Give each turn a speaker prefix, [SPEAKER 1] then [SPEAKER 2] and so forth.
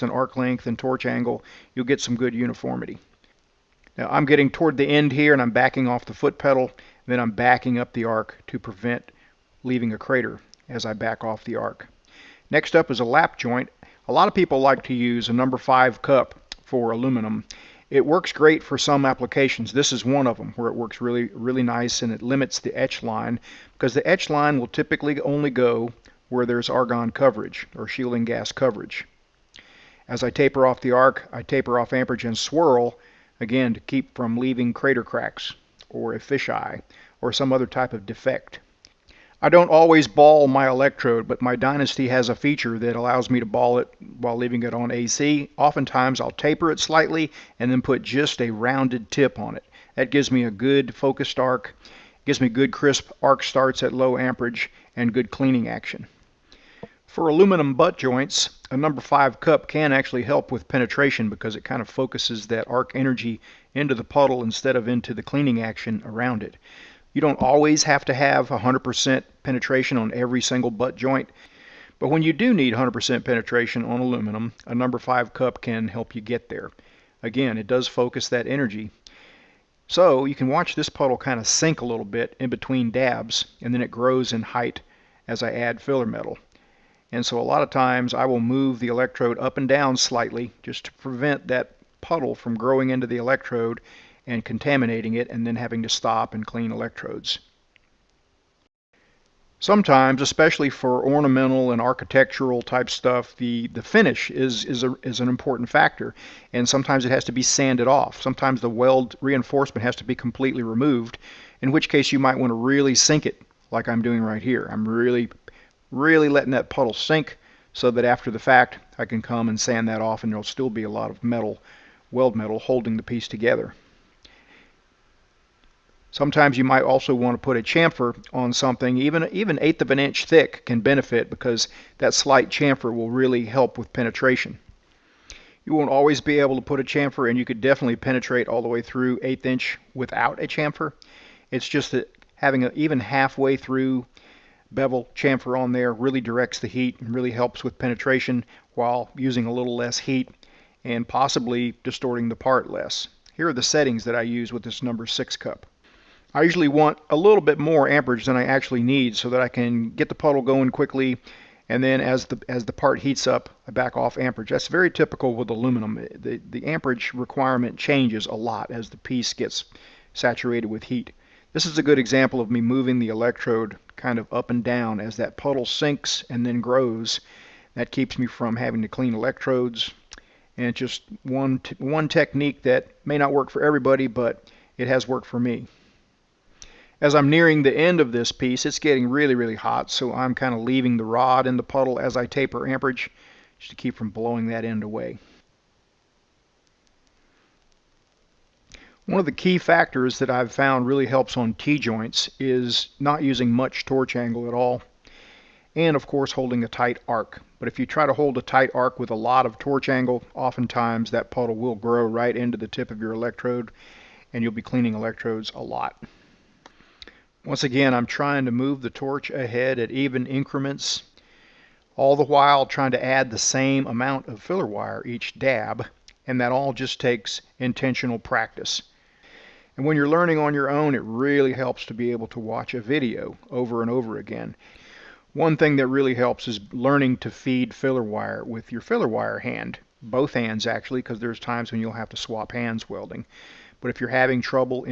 [SPEAKER 1] and arc length and torch angle, you'll get some good uniformity. Now I'm getting toward the end here and I'm backing off the foot pedal, then I'm backing up the arc to prevent leaving a crater as I back off the arc. Next up is a lap joint. A lot of people like to use a number 5 cup for aluminum. It works great for some applications. This is one of them where it works really nice, and it limits the etch line, because the etch line will typically only go where there's argon coverage or shielding gas coverage. As I taper off the arc, I taper off amperage and swirl, again to keep from leaving crater cracks or a fisheye or some other type of defect. I don't always ball my electrode, but my Dynasty has a feature that allows me to ball it while leaving it on AC. Oftentimes I'll taper it slightly and then put just a rounded tip on it. That gives me a good focused arc, gives me good crisp arc starts at low amperage, and good cleaning action. For aluminum butt joints, a number 5 cup can actually help with penetration because it kind of focuses that arc energy into the puddle instead of into the cleaning action around it. You don't always have to have 100% penetration on every single butt joint, but when you do need 100% penetration on aluminum, a number 5 cup can help you get there. Again, it does focus that energy. So you can watch this puddle kind of sink a little bit in between dabs, and then it grows in height as I add filler metal. And so a lot of times I will move the electrode up and down slightly just to prevent that puddle from growing into the electrode and contaminating it and then having to stop and clean electrodes. Sometimes, especially for ornamental and architectural type stuff, the finish is an important factor, and sometimes it has to be sanded off. Sometimes the weld reinforcement has to be completely removed, in which case you might want to really sink it like I'm doing right here. I'm really letting that puddle sink so that after the fact I can come and sand that off and there'll still be a lot of metal, weld metal, holding the piece together. Sometimes you might also want to put a chamfer on something. Even 1/8 of an inch thick can benefit, because that slight chamfer will really help with penetration. You won't always be able to put a chamfer, and you could definitely penetrate all the way through 1/8 inch without a chamfer. It's just that having an even halfway through bevel chamfer on there really directs the heat and really helps with penetration while using a little less heat and possibly distorting the part less. Here are the settings that I use with this number 6 cup. I usually want a little bit more amperage than I actually need so that I can get the puddle going quickly, and then as the part heats up, I back off amperage. That's very typical with aluminum. The amperage requirement changes a lot as the piece gets saturated with heat. This is a good example of me moving the electrode kind of up and down as that puddle sinks and then grows. That keeps me from having to clean electrodes, and it's just one technique that may not work for everybody, but it has worked for me. As I'm nearing the end of this piece, it's getting really hot, so I'm kind of leaving the rod in the puddle as I taper amperage just to keep from blowing that end away. One of the key factors that I've found really helps on T-joints is not using much torch angle at all, and of course holding a tight arc. But if you try to hold a tight arc with a lot of torch angle, oftentimes that puddle will grow right into the tip of your electrode, and you'll be cleaning electrodes a lot. Once again, I'm trying to move the torch ahead at even increments, all the while trying to add the same amount of filler wire each dab, and that all just takes intentional practice. And when you're learning on your own, it really helps to be able to watch a video over and over again. One thing that really helps is learning to feed filler wire with your filler wire hand, both hands actually, because there's times when you'll have to swap hands welding. But if you're having trouble